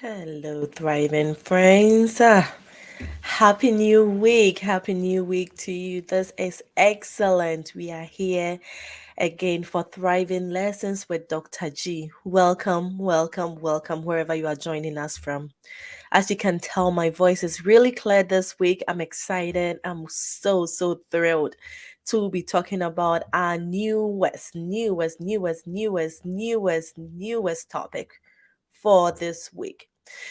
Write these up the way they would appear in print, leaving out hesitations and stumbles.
Hello, thriving friends. Happy new week. Happy new week to you. This is excellent. We are here again for Thriving Lessons with Dr. G. Welcome, welcome, welcome, wherever you are joining us from. As you can tell, my voice is really clear this week. I'm excited. I'm so thrilled to be talking about our newest topic for this week.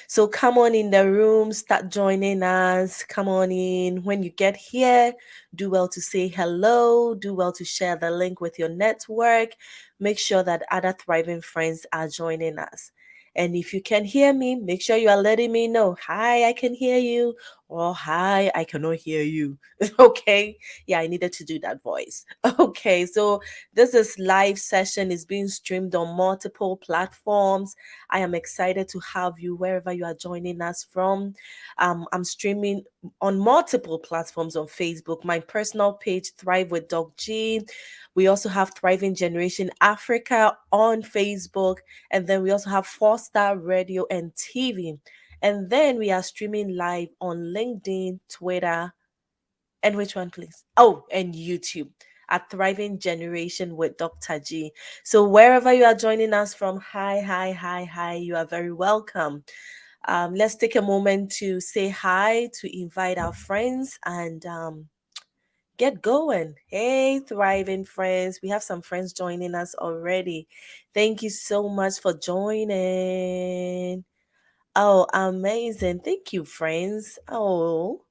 So come on in the room, start joining us. Come on in. When you get here, do well to say hello, do well to share the link with your network. Make sure that other thriving friends are joining us. And if you can hear me, make sure you are letting me know, hi, I can hear you, or hi, I cannot hear you. Okay. Yeah, I needed to do that voice. Okay. So this is live session is being streamed on multiple platforms. I am excited to have you wherever you are joining us from. I'm streaming on multiple platforms on Facebook. My personal page, Thrive with Doc G. We also have Thriving Generation Africa on Facebook. And then we also have Four Star Radio and TV. And then we are streaming live on LinkedIn, Twitter, and which one, please? Oh, and YouTube at Thriving Generation with Dr. G. So wherever you are joining us from, hi, you are very welcome. Let's take a moment to say hi, to invite our friends, and get going. Hey, thriving friends. We have some friends joining us already. Thank you so much for joining. Oh, amazing. Thank you, friends. Oh,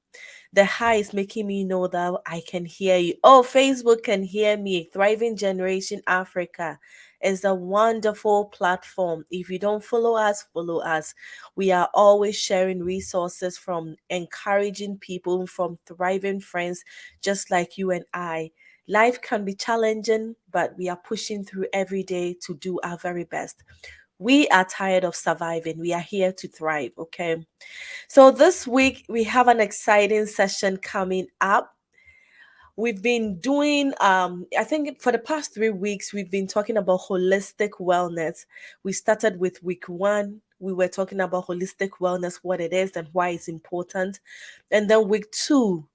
the hi is making me know that I can hear you. Oh, Facebook can hear me. Thriving Generation Africa is a wonderful platform. If you don't follow us, follow us. We are always sharing resources from encouraging people, from thriving friends just like you and I. Life can be challenging, but we are pushing through every day to do our very best. We are tired of surviving. We are here to thrive, okay? So this week we have an exciting session coming up. We've been doing I think for the past 3 weeks we've been talking about holistic wellness. We started with week 1. We were talking about holistic wellness, what it is and why it's important. And then week 2,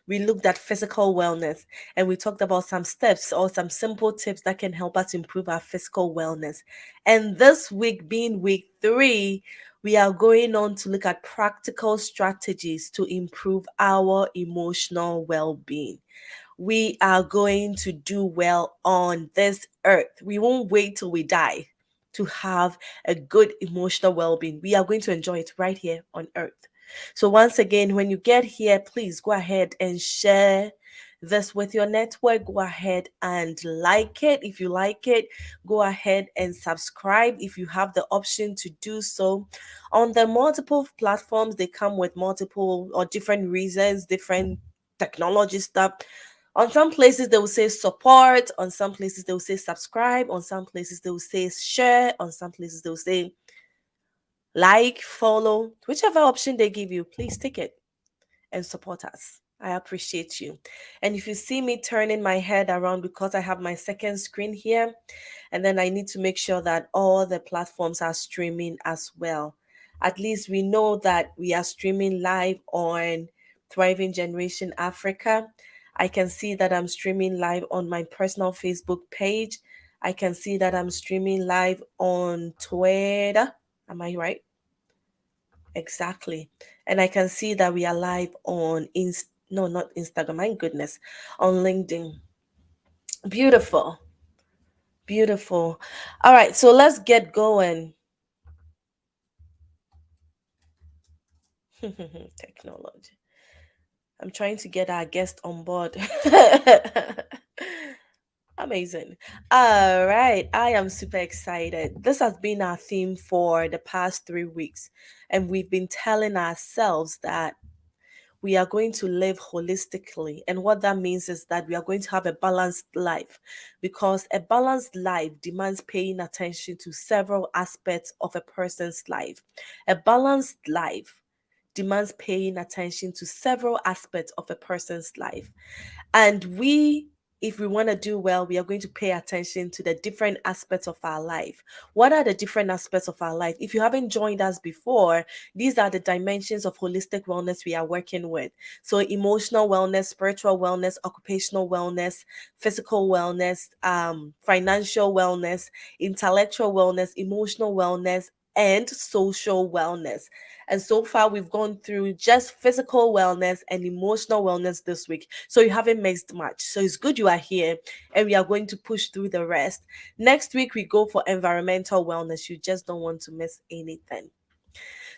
we looked at physical wellness and we talked about some steps or some simple tips that can help us improve our physical wellness. And this week, being week 3, we are going on to look at practical strategies to improve our emotional well being. We are going to do well on this earth. We won't wait till we die to have a good emotional well being. We are going to enjoy it right here on earth. So, once again, when you get here, please go ahead and share this with your network. Go ahead and like it. If you like it, go ahead and subscribe if you have the option to do so. On the multiple platforms, they come with multiple or different reasons, different technology stuff. On some places they will say support, on some places they will say subscribe, on some places they will say share, on some places they will say like, follow, whichever option they give you, please take it and support us. I appreciate you. And if you see me turning my head around because I have my second screen here, and then I need to make sure that all the platforms are streaming as well. At least we know that we are streaming live on Thriving Generation Africa. I can see that I'm streaming live on my personal Facebook page. I can see that I'm streaming live on Twitter. Am I right? Exactly. And I can see that we are live on no, not Instagram, my goodness, on LinkedIn. Beautiful. Beautiful. All right, so let's get going. Technology. I'm trying to get our guest on board. Amazing. All right. I am super excited. This has been our theme for the past 3 weeks. And we've been telling ourselves that we are going to live holistically. And what that means is that we are going to have a balanced life because a balanced life demands paying attention to several aspects of a person's life. A balanced life demands paying attention to several aspects of a person's life. And we if we want to do well, we are going to pay attention to the different aspects of our life. What are the different aspects of our life? If you haven't joined us before, these are the dimensions of holistic wellness we are working with. So, emotional wellness, spiritual wellness, occupational wellness, physical wellness, financial wellness, intellectual wellness, emotional wellness, and social wellness. And so far, we've gone through just physical wellness and emotional wellness this week. So you haven't missed much. So it's good you are here, and we are going to push through the rest. Next week, we go for environmental wellness. You just don't want to miss anything.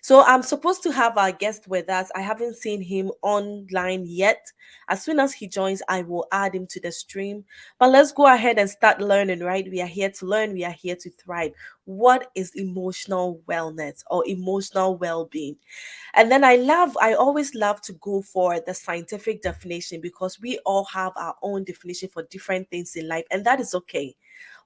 So I'm supposed to have our guest with us. I haven't seen him online yet. As soon as he joins, I will add him to the stream. But let's go ahead and start learning, right? We are here to learn, we are here to thrive. What is emotional wellness or emotional well-being? And then I always love to go for the scientific definition because we all have our own definition for different things in life, and that is okay.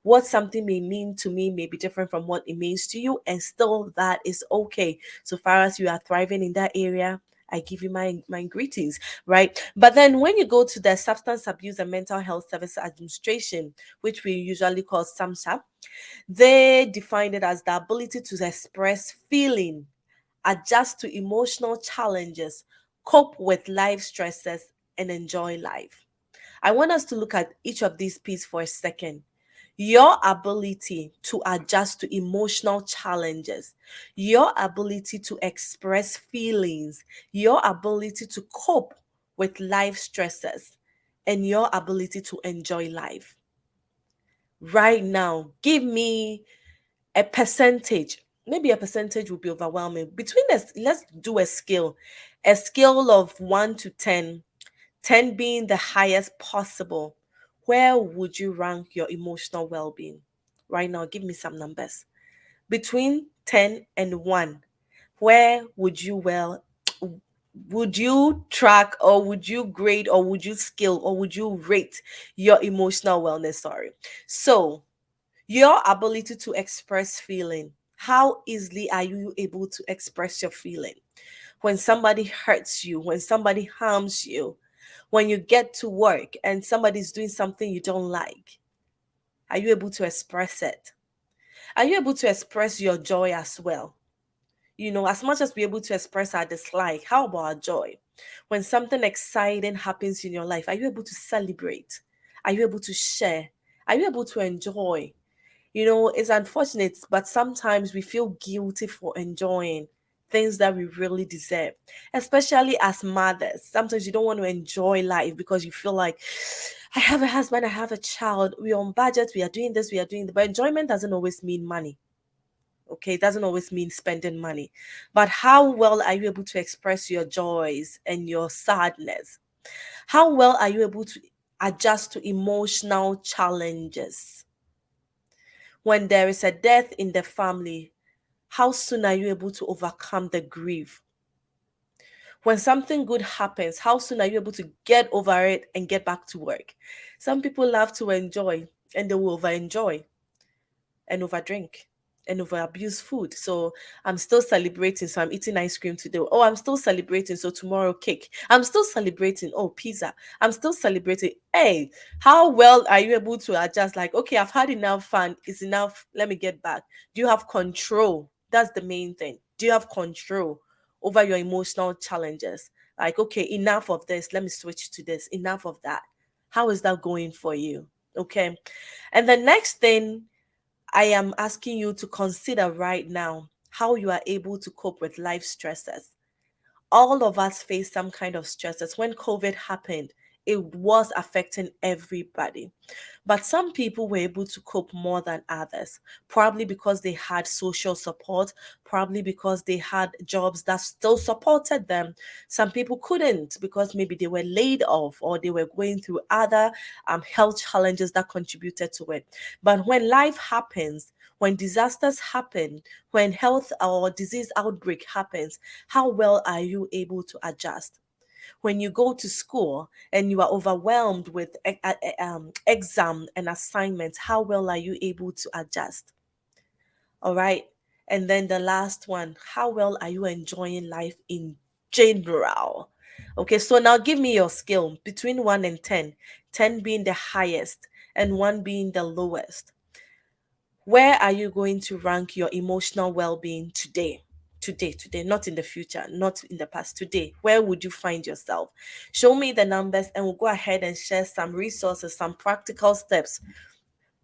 What something may mean to me may be different from what it means to you, and still that is okay. So far as you are thriving in that area, I give you my greetings, right? But then when you go to the Substance Abuse and Mental Health Services Administration, which we usually call SAMSA, they define it as the ability to express feeling, adjust to emotional challenges, cope with life stresses, and enjoy life. I want us to look at each of these pieces for a second. Your ability to adjust to emotional challenges, your ability to express feelings, your ability to cope with life stresses, and your ability to enjoy life. Right now, give me a percentage. Maybe a percentage would be overwhelming. Between us, let's do a scale of 1 to 10, 10 being the highest possible. Where would you rank your emotional well-being? Right now, give me some numbers. Between 10 and 1, where would you track, or would you grade, or would you scale, or would you rate your emotional wellness? Sorry. So, your ability to express feeling. How easily are you able to express your feeling? When somebody hurts you, when somebody harms you, when you get to work and somebody's doing something you don't like, are you able to express it? Are you able to express your joy as well? As much as we're able to express our dislike, how about our joy? When something exciting happens in your life, are you able to celebrate? Are you able to share? Are you able to enjoy? It's unfortunate, but sometimes we feel guilty for enjoying things that we really deserve, especially as mothers. Sometimes you don't want to enjoy life because you feel like, I have a husband, I have a child, we're on budget, we are doing this, we are doing that. But enjoyment doesn't always mean money. Okay, it doesn't always mean spending money. But how well are you able to express your joys and your sadness? How well are you able to adjust to emotional challenges? When there is a death in the family, how soon are you able to overcome the grief? When something good happens, how soon are you able to get over it and get back to work? Some people love to enjoy, and they will over enjoy and overdrink and over abuse food. So I'm still celebrating. So I'm eating ice cream today. Oh, I'm still celebrating. So tomorrow cake. I'm still celebrating. Oh, pizza. I'm still celebrating. Hey, how well are you able to adjust? Like, okay, I've had enough fun. It's enough. Let me get back. Do you have control? That's the main thing. Do you have control over your emotional challenges? Like, okay, enough of this. Let me switch to this. Enough of that. How is that going for you? Okay. And the next thing I am asking you to consider right now how you are able to cope with life stresses. All of us face some kind of stresses. When COVID happened, it was affecting everybody. But some people were able to cope more than others, probably because they had social support, probably because they had jobs that still supported them. Some people couldn't because maybe they were laid off or they were going through other health challenges that contributed to it. But when life happens, when disasters happen, when health or disease outbreak happens, how well are you able to adjust? When you go to school and you are overwhelmed with exam and assignments, how well are you able to adjust? All right. And then the last one, how well are you enjoying life in general? Okay, so now give me your scale between 1 and 10, 10 being the highest and 1 being the lowest. Where are you going to rank your emotional well being today? Today, not in the future, not in the past, today. Where would you find yourself? Show me the numbers and we'll go ahead and share some resources, some practical steps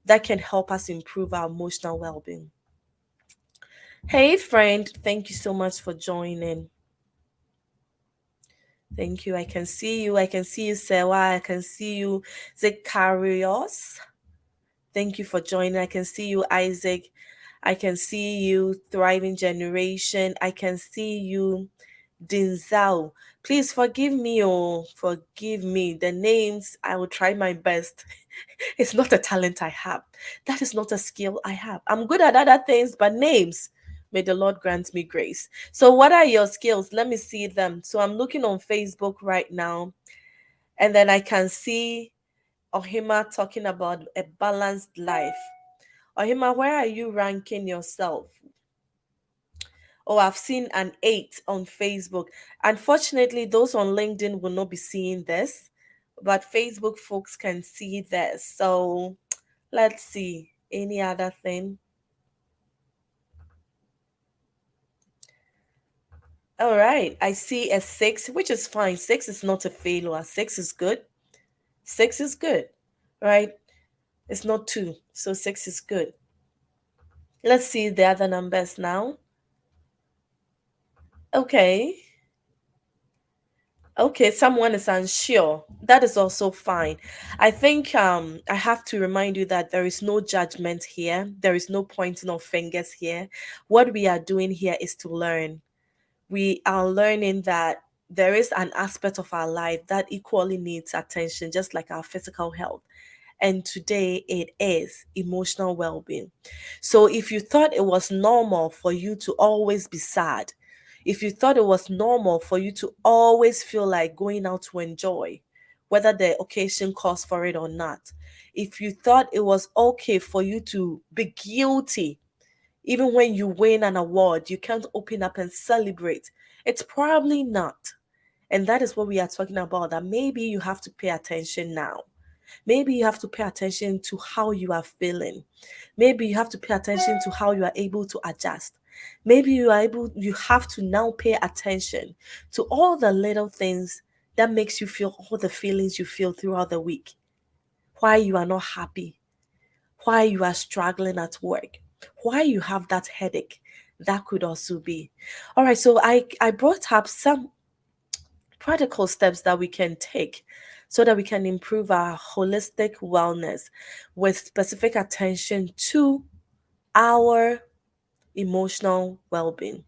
that can help us improve our emotional well being. Hey, friend, thank you so much for joining. Thank you. I can see you. I can see you, Sewa. I can see you, Zacharias. Thank you for joining. I can see you, Isaac. I can see you, Thriving Generation. I can see you, Dinzao. Please forgive me, oh, forgive me. The names, I will try my best. It's not a talent I have. That is not a skill I have. I'm good at other things, but names, may the Lord grant me grace. So, what are your skills? Let me see them. So, I'm looking on Facebook right now, and then I can see Ohima talking about a balanced life. Ohima, where are you ranking yourself? Oh, I've seen an 8 on Facebook. Unfortunately, those on LinkedIn will not be seeing this, but Facebook folks can see this. So let's see. Any other thing? All right. I see a 6, which is fine. 6 is not a failure. 6 is good. 6 is good, right? It's not 2. So 6 is good. Let's see the other numbers now. Okay. Okay, someone is unsure. That is also fine. I think I have to remind you that there is no judgment here. There is no pointing of fingers here. What we are doing here is to learn. We are learning that there is an aspect of our life that equally needs attention, just like our physical health. And today it is emotional well being. So if you thought it was normal for you to always be sad, if you thought it was normal for you to always feel like going out to enjoy, whether the occasion calls for it or not, if you thought it was okay for you to be guilty, even when you win an award, you can't open up and celebrate, it's probably not. And that is what we are talking about, that maybe you have to pay attention now. Maybe you have to pay attention to how you are feeling. Maybe you have to pay attention to how you are able to adjust. Maybe you have to now pay attention to all the little things that makes you feel all the feelings you feel throughout the week. Why you are not happy, why you are struggling at work, why you have that headache. That could also be. All right, so I brought up some practical steps that we can take so that we can improve our holistic wellness with specific attention to our emotional well-being.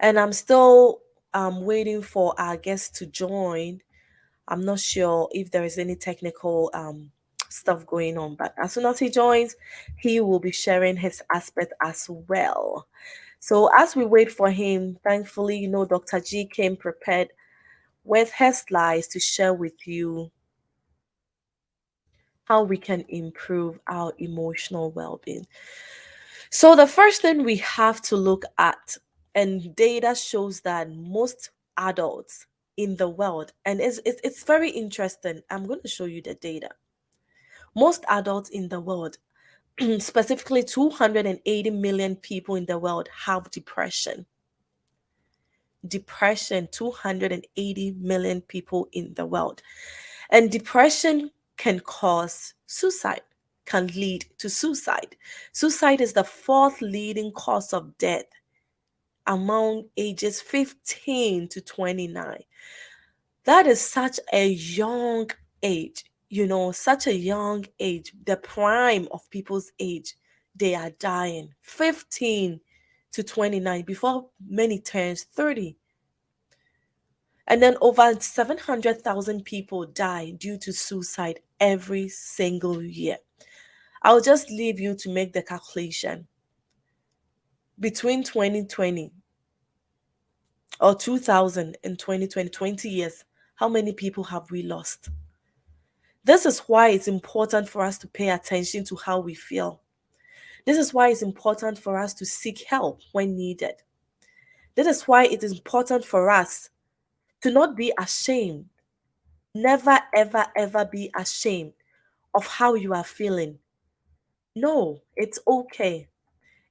And I'm still waiting for our guest to join. I'm not sure if there is any technical stuff going on, but as soon as he joins, he will be sharing his aspect as well. So as we wait for him, thankfully, Dr. G came prepared with her slides to share with you how we can improve our emotional well-being. So the first thing we have to look at, and data shows that most adults in the world, and it's very interesting. I'm going to show you the data. Most adults in the world, specifically 280 million people in the world, have depression. Depression, 280 million people in the world. And depression can cause suicide, can lead to suicide. Suicide is the fourth leading cause of death among ages 15 to 29. That is such a young age, such a young age, the prime of people's age. They are dying 15 to 29 before many turns 30. And then over 700,000 people die due to suicide every single year. I'll just leave you to make the calculation. Between 2020 or 2000 and 2020, 20 years, how many people have we lost? This is why it's important for us to pay attention to how we feel. This is why it's important for us to seek help when needed. This is why it is important for us To not be ashamed. Never, ever, ever be ashamed of how you are feeling. No, it's okay.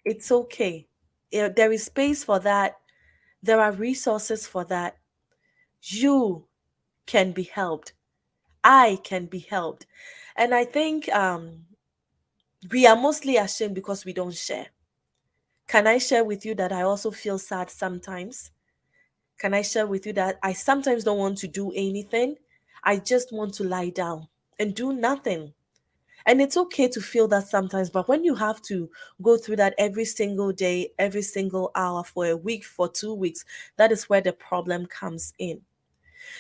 It's okay. There is space for that. There are resources for that. You can be helped. I can be helped. And I think we are mostly ashamed because we don't share. Can I share with you that I also feel sad sometimes? Can I share with you that I sometimes don't want to do anything? I just want to lie down and do nothing. And it's okay to feel that sometimes, but when you have to go through that every single day, every single hour for a week, for 2 weeks, that is where the problem comes in.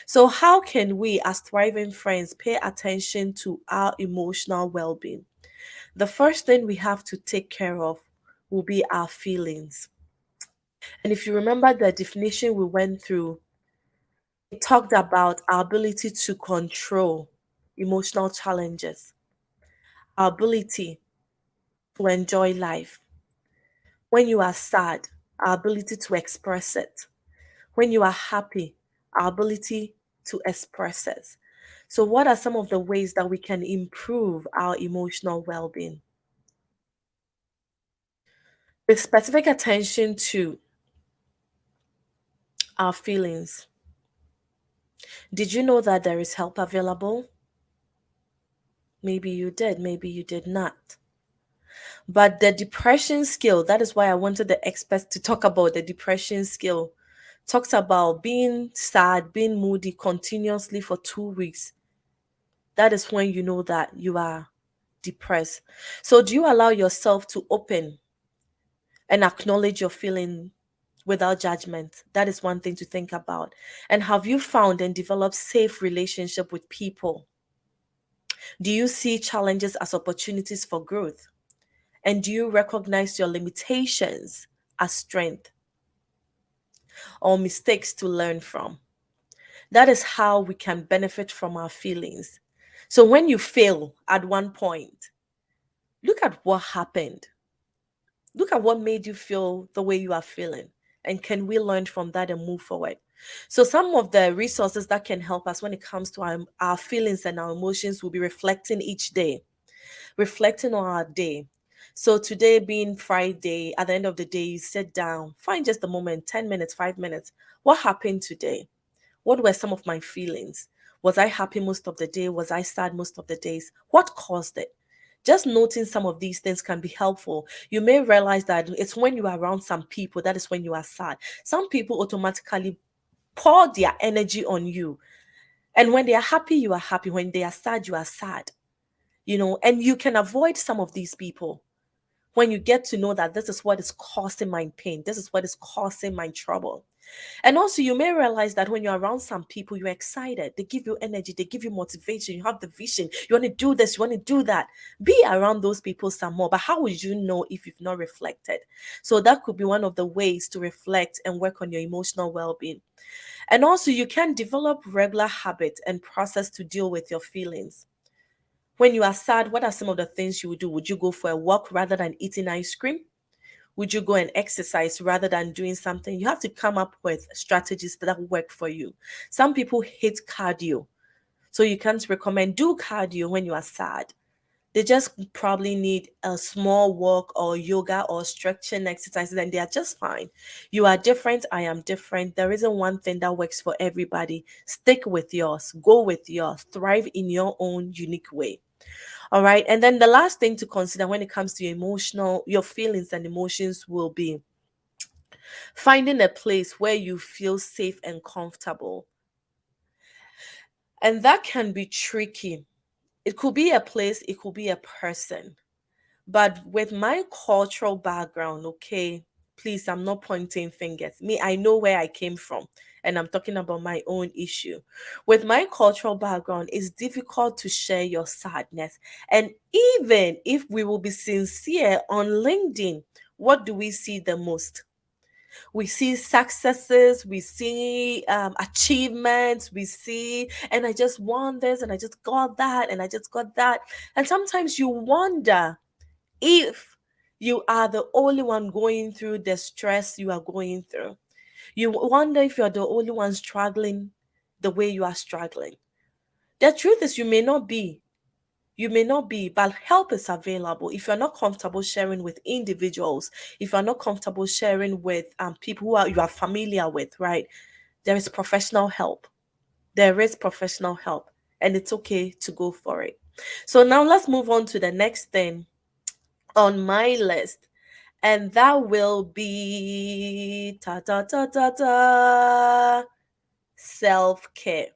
So, how can we, as thriving friends, pay attention to our emotional well being? The first thing we have to take care of will be our feelings. And if you remember the definition we went through, it talked about our ability to control emotional challenges, our ability to enjoy life. When you are sad, our ability to express it. When you are happy, our ability to express it. So, what are some of the ways that we can improve our emotional well being? With specific attention to our feelings. Did you know that there is help available? Maybe you did, maybe you did not. But the depression skill, that is why I wanted the experts to talk about the depression skill. Talks about being sad, being moody continuously for 2 weeks. That is when you know that you are depressed. So, do you allow yourself to open and acknowledge your feeling without judgment? That is one thing to think about. And have you found and developed safe relationship with people? Do you see challenges as opportunities for growth? And do you recognize your limitations as strength or mistakes to learn from? That is how we can benefit from our feelings. So when you fail at one point, look at what happened. Look at what made you feel the way you are feeling. And can we learn from that and move forward? So, some of the resources that can help us when it comes to our feelings and our emotions will be reflecting each day, reflecting on our day. So, today being Friday, at the end of the day, you sit down, find just a moment, 10 minutes, 5 minutes. What happened today? What were some of my feelings? Was I happy most of the day? Was I sad most of the days? What caused it? Just noting some of these things can be helpful. You may realize that it's when you are around some people that is when you are sad. Some people automatically pour their energy on you. And when they are happy, you are happy. When they are sad, you are sad. And you can avoid some of these people when you get to know that this is what is causing my pain, this is what is causing my trouble. And also, you may realize that when you're around some people, you're excited. They give you energy, they give you motivation. You have the vision. You want to do this, you want to do that. Be around those people some more. But how would you know if you've not reflected? So, that could be one of the ways to reflect and work on your emotional well being. And also, you can develop regular habits and process to deal with your feelings. When you are sad, what are some of the things you would do? Would you go for a walk rather than eating ice cream? Would you go and exercise rather than doing something? You have to come up with strategies that work for you. Some people hate cardio, so you can't recommend do cardio when you are sad. They just probably need a small walk or yoga or stretching exercises, and they are just fine. You are different. I am different. There isn't one thing that works for everybody. Stick with yours, go with yours, thrive in your own unique way. All right. And then the last thing to consider when it comes to your feelings and emotions will be finding a place where you feel safe and comfortable. And that can be tricky. It could be a place, it could be a person. But with my cultural background, okay, please, I'm not pointing fingers. Me, I know where I came from, and I'm talking about my own issue. With my cultural background, it's difficult to share your sadness. And even if we will be sincere on LinkedIn, what do we see the most? We see successes, we see achievements, we see, and I just want this, and I just got that, and I just got that. And sometimes you wonder if you are the only one going through the stress you are going through. You wonder if you're the only one struggling. the way you are struggling. The truth is, you may not be, but help is available. If you're not comfortable sharing with individuals, if you're not comfortable sharing with people you are familiar with, right? There is professional help. There is professional help, and it's okay to go for it. So now let's move on to the next thing on my list, and that will be ta ta ta ta ta self care.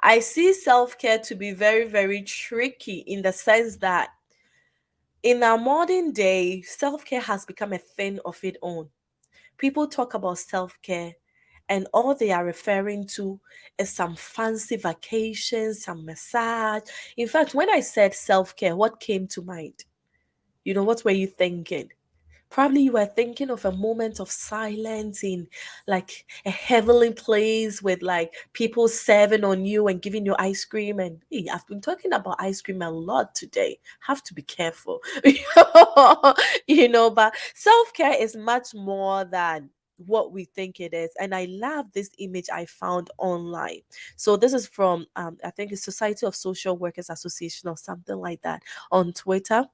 I see self care to be very, very tricky in the sense that in our modern day, self care has become a thing of its own. People talk about self care, and all they are referring to is some fancy vacation, some massage. In fact, when I said self care, what came to mind? What were you thinking? Probably you were thinking of a moment of silence in like a heavenly place with like people serving on you and giving you ice cream. And hey, I've been talking about ice cream a lot today. Have to be careful. But self-care is much more than what we think it is. And I love this image I found online. So this is from I think it's Society of Social Workers Association or something like that on Twitter.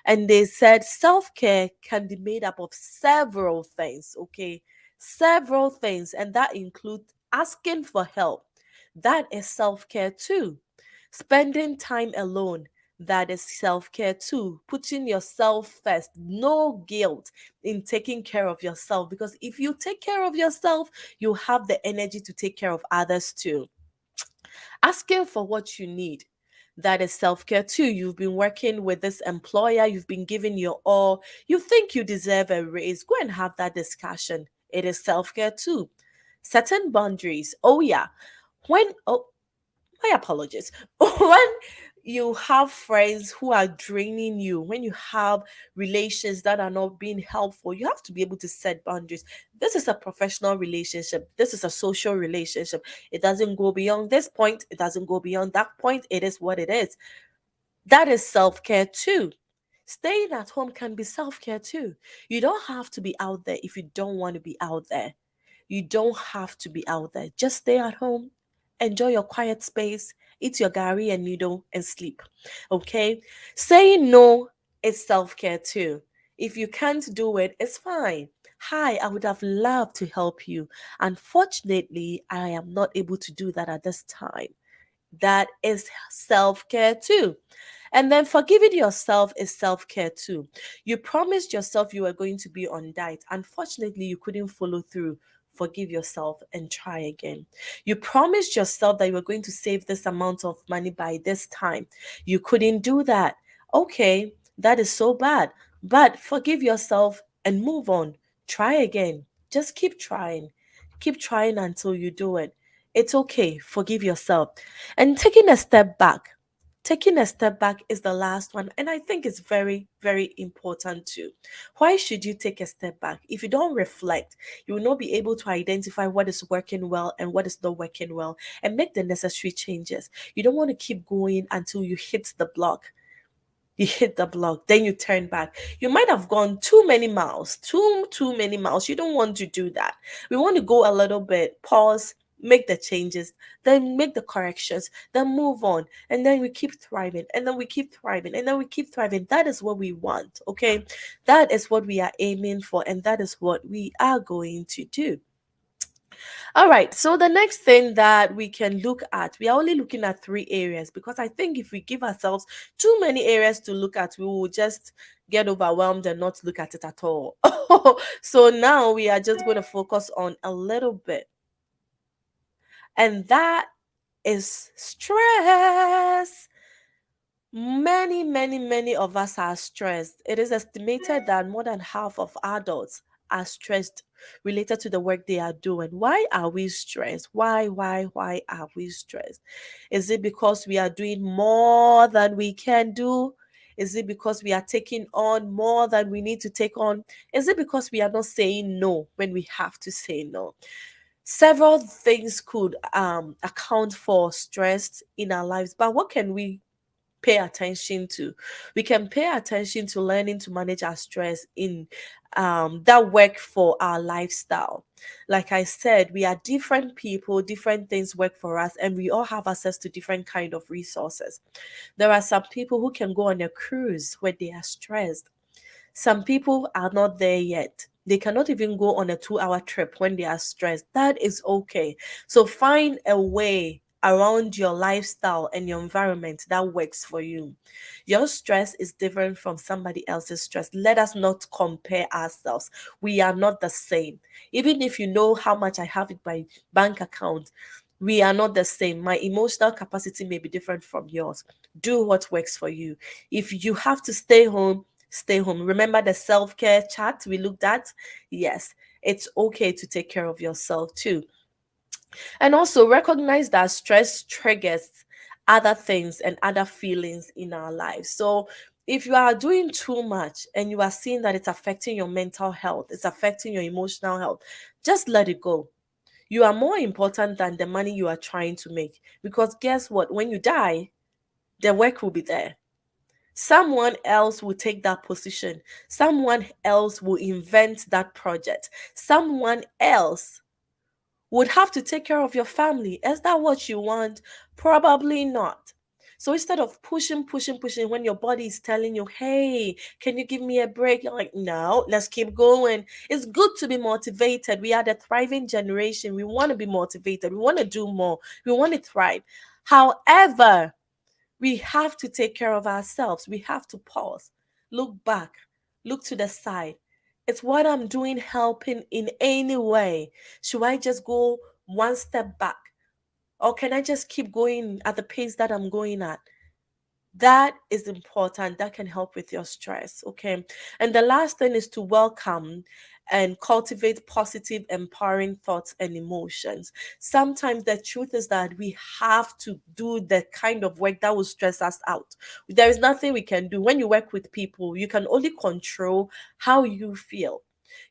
And they said self care can be made up of several things, okay? Several things. And that includes asking for help. That is self care too. Spending time alone. That is self care too. Putting yourself first. No guilt in taking care of yourself. Because if you take care of yourself, you have the energy to take care of others too. Asking for what you need. That is self care too. You've been working with this employer, you've been giving your all, you think you deserve a raise. Go and have that discussion. It is self care too. Setting boundaries. Oh, yeah. Oh, my apologies. When you have friends who are draining you, when you have relations that are not being helpful, you have to be able to set boundaries. This is a professional relationship, this is a social relationship. It doesn't go beyond this point, it doesn't go beyond that point. It is what it is. That is self care too. Staying at home can be self care too. You don't have to be out there if you don't want to be out there. You don't have to be out there. Just stay at home, enjoy your quiet space, eat your gari and noodle, and sleep. Okay? Saying no is self care too. If you can't do it, it's fine. Hi, I would have loved to help you. Unfortunately, I am not able to do that at this time. That is self care too. And then forgiving yourself is self care too. You promised yourself you were going to be on diet. Unfortunately, you couldn't follow through. Forgive yourself and try again. You promised yourself that you were going to save this amount of money by this time. You couldn't do that. Okay, that is so bad. But forgive yourself and move on. Try again. Just keep trying. Keep trying until you do it. It's okay. Forgive yourself. And taking a step back. Taking a step back is the last one, and I think it's very, very important too. Why should you take a step back? If you don't reflect, you will not be able to identify what is working well and what is not working well and make the necessary changes. You don't want to keep going until you hit the block. You hit the block, then you turn back. You might have gone too many miles, too many miles. You don't want to do that. We want to go a little bit, pause, make the changes, then make the corrections, then move on, and then we keep thriving, and then we keep thriving, and then we keep thriving. That is what we want. Okay, that is what we are aiming for, and that is what we are going to do. All right, so the next thing that we can look at, we are only looking at three areas because I think if we give ourselves too many areas to look at, we will just get overwhelmed and not look at it at all. So now we are just going to focus on a little bit, and that is stress. Many of us are stressed. It is estimated that more than half of adults are stressed related to the work they are doing. Why are we stressed? Why are we stressed? Is it because we are doing more than we can do? Is it because we are taking on more than we need to take on? Is it because we are not saying no when we have to say no? Several things could account for stress in our lives, but what can we pay attention to. We can pay attention to learning to manage our stress in that work for our lifestyle. Like I said, we are different people, different things work for us, and we all have access to different kind of resources. There are some people who can go on a cruise where they are stressed. Some people are not there yet. They cannot even go on a 2 hour trip when they are stressed. That is okay. So find a way around your lifestyle and your environment that works for you. Your stress is different from somebody else's stress. Let us not compare ourselves. We are not the same. Even if you know how much I have in my bank account, we are not the same. My emotional capacity may be different from yours. Do what works for you. If you have to stay home, stay home. Remember the self care chat we looked at? Yes, it's okay to take care of yourself too. And also recognize that stress triggers other things and other feelings in our lives. So if you are doing too much and you are seeing that it's affecting your mental health, it's affecting your emotional health, just let it go. You are more important than the money you are trying to make. Because guess what? When you die, the work will be there. Someone else will take that position. Someone else will invent that project. Someone else would have to take care of your family. Is that what you want? Probably not. So instead of pushing, when your body is telling you, hey, can you give me a break? You're like, no, let's keep going. It's good to be motivated. We are the thriving generation. We want to be motivated. We want to do more. We want to thrive. However, we have to take care of ourselves. We have to pause, look back, look to the side. It's what I'm doing helping in any way? Should I just go one step back? Or can I just keep going at the pace that I'm going at? That is important. That can help with your stress. Okay. And the last thing is to welcome and cultivate positive, empowering thoughts and emotions. Sometimes the truth is that we have to do the kind of work that will stress us out. There is nothing we can do. When you work with people, you can only control how you feel.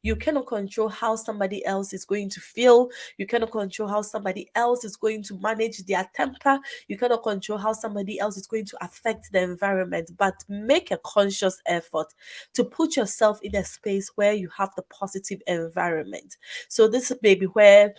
You cannot control how somebody else is going to feel. You cannot control how somebody else is going to manage their temper. You cannot control how somebody else is going to affect the environment, but make a conscious effort to put yourself in a space where you have the positive environment. So this may be where,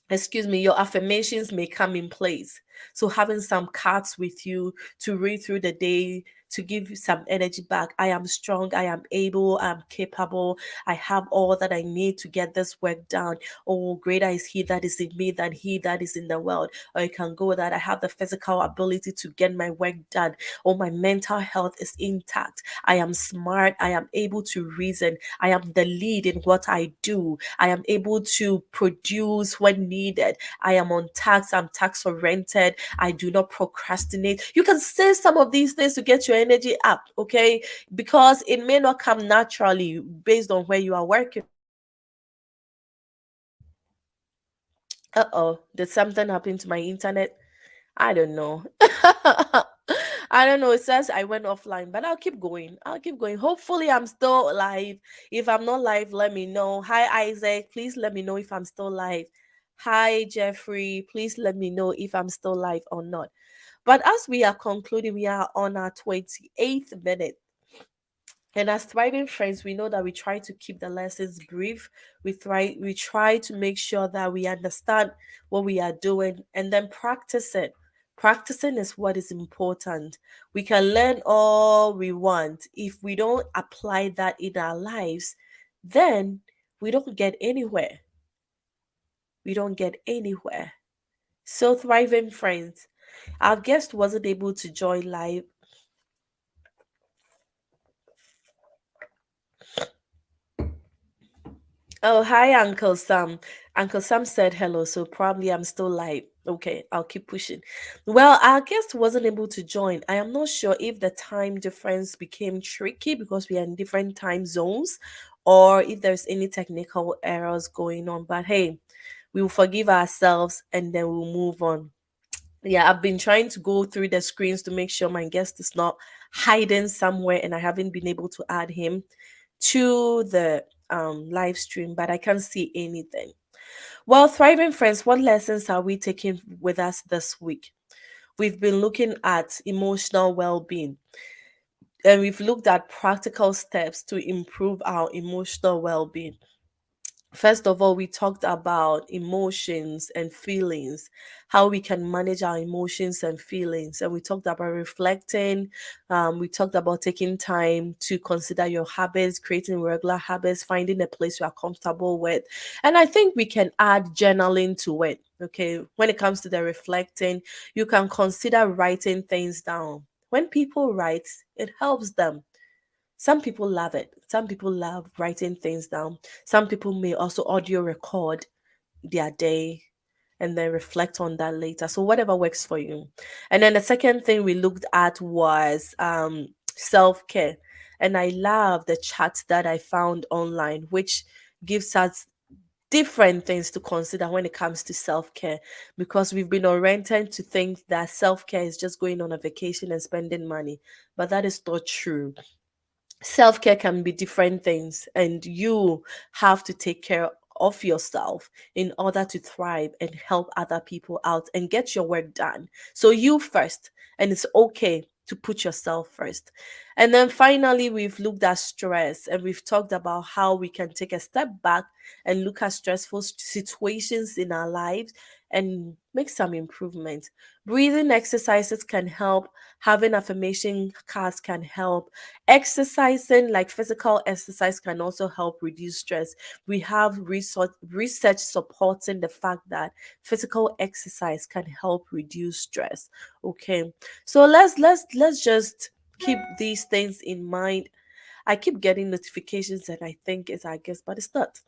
excuse me, your affirmations may come in place. So having some cards with you to read through the day to give you some energy back. I am strong, I am able, I am capable, I have all that I need to get this work done. Oh, greater is he that is in me than he that is in the world. Or you can go that I have the physical ability to get my work done. Oh, my mental health is intact. I am smart, I am able to reason, I am the lead in what I do. I am able to produce when needed. I am on task. I'm tax oriented. I do not procrastinate. You can say some of these things to get your energy up, okay? Because it may not come naturally based on where you are working. Uh-oh, did something happen to my internet? I don't know. I don't know. It says I went offline, but I'll keep going. I'll keep going. Hopefully, I'm still live. If I'm not live, let me know. Hi, Isaac. Please let me know if I'm still live. Hi, Jeffrey. Please let me know if I'm still live or not. But as we are concluding, we are on our 28th minute. And as thriving friends, we know that we try to keep the lessons brief. We try to make sure that we understand what we are doing and then practice it. Practicing is what is important. We can learn all we want. If we don't apply that in our lives, then we don't get anywhere. We don't get anywhere. So thriving friends, our guest wasn't able to join live. Oh, hi, Uncle Sam. Uncle Sam said hello, so probably I'm still live. Okay, I'll keep pushing. Well, our guest wasn't able to join. I am not sure if the time difference became tricky because we are in different time zones or if there's any technical errors going on. But hey, we will forgive ourselves and then we'll move on. Yeah, I've been trying to go through the screens to make sure my guest is not hiding somewhere and I haven't been able to add him to the live stream, but I can't see anything. Well, thriving friends, what lessons are we taking with us this week? we've been looking at emotional well-being, and we've looked at practical steps to improve our emotional well-being. First of all, we talked about emotions and feelings, how we can manage our emotions and feelings. And we talked about reflecting. We talked about taking time to consider your habits, creating regular habits, finding a place you are comfortable with. And I think we can add journaling to it. Okay. When it comes to the reflecting, you can consider writing things down. When people write, it helps them. Some people love it. Some people love writing things down. Some people may also audio record their day and then reflect on that later. So whatever works for you. And then the second thing we looked at was self-care. And I love the chat that I found online, which gives us different things to consider when it comes to self-care, because we've been oriented to think that self-care is just going on a vacation and spending money, but that is not true. Self-care can be different things, and you have to take care of yourself in order to thrive and help other people out and get your work done. So you first, and it's okay to put yourself first. And then finally, we've looked at stress, and we've talked about how we can take a step back and look at stressful situations in our lives and make some improvements. Breathing exercises can help, having affirmation cards can help. Exercising, like physical exercise, can also help reduce stress. We have research supporting the fact that physical exercise can help reduce stress. Okay, so let's just keep these things in mind. I keep getting notifications and I think it's our guest, but it's not.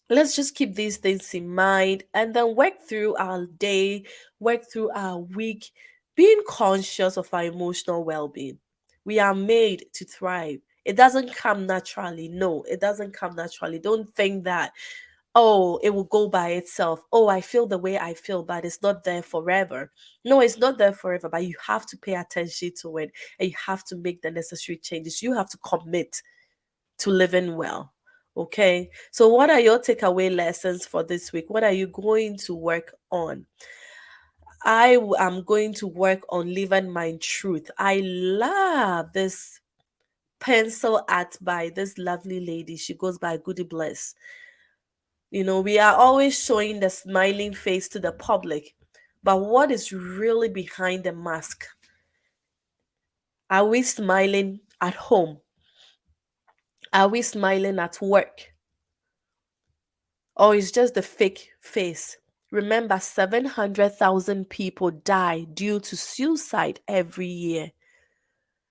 Let's just keep these things in mind and then work through our day, work through our week, being conscious of our emotional well-being. We are made to thrive. It doesn't come naturally. No, it doesn't come naturally. Don't think that, oh, it will go by itself. Oh, I feel the way I feel, but it's not there forever. No, it's not there forever, but you have to pay attention to it and you have to make the necessary changes. You have to commit to living well. Okay. So, what are your takeaway lessons for this week? What are you going to work on? Am going to work on living my truth. I love this pencil art by this lovely lady. She goes by Goody Bless. You know, we are always showing the smiling face to the public, but what is really behind the mask? Are we smiling at home? Are we smiling at work? Or it's just the fake face? Remember, 700,000 people die due to suicide every year.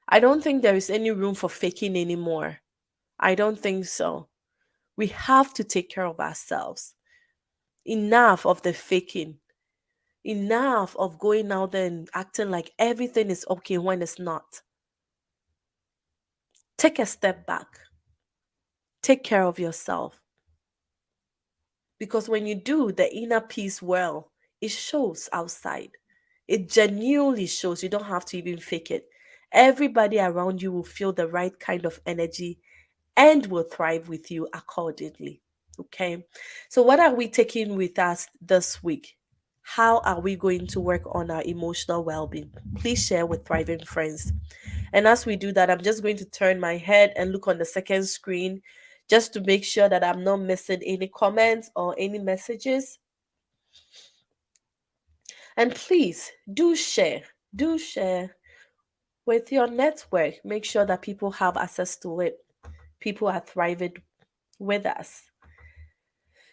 I don't think there is any room for faking anymore. I don't think so. We have to take care of ourselves. Enough of the faking. Enough of going out there and acting like everything is okay when it's not. Take a step back. Take care of yourself. Because when you do the inner peace well, it shows outside. It genuinely shows. You don't have to even fake it. Everybody around you will feel the right kind of energy and will thrive with you accordingly. Okay. So, what are we taking with us this week? How are we going to work on our emotional well being? Please share with Thriving Friends. And as we do that, I'm just going to turn my head and look on the second screen just to make sure that I'm not missing any comments or any messages. And please do share with your network. Make sure that people have access to it. People are thriving with us.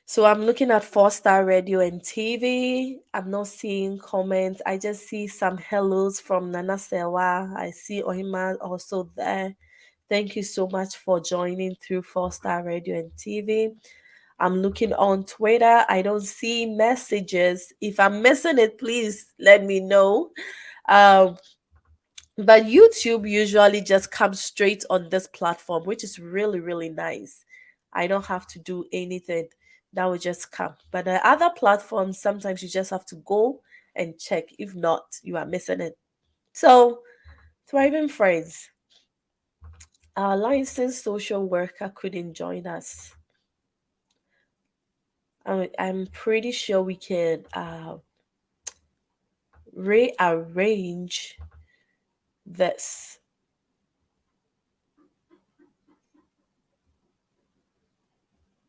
So I'm looking at 4 Star Radio and TV. I'm not seeing comments. I just see some hellos from Nana Sewa. I see Ohima also there. Thank you so much for joining through 4 Star Radio and TV. I'm looking on Twitter. I don't see messages. If I'm missing it, please let me know. Um, but YouTube usually just comes straight on this platform, which is really, really nice. I don't have to do anything. That will just come. But the other platforms, sometimes you just have to go and check. If not, you are missing it. So, Thriving Friends, our licensed social worker couldn't join us. I'm pretty sure we can rearrange this.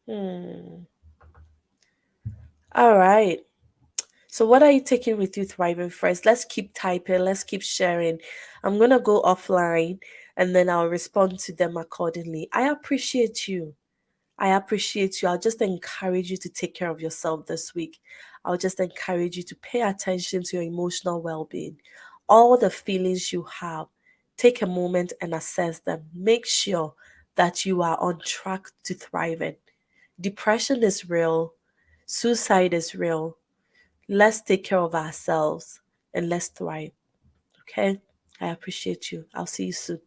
Hmm. All right. So, what are you taking with you, Thriving Friends? Let's keep typing, let's keep sharing. I'm going to go offline and then I'll respond to them accordingly. I appreciate you. I appreciate you. I'll just encourage you to take care of yourself this week. I'll just encourage you to pay attention to your emotional well being. All the feelings you have, take a moment and assess them. Make sure that you are on track to thriving. Depression is real, suicide is real. Let's take care of ourselves and let's thrive. Okay? I appreciate you. I'll see you soon.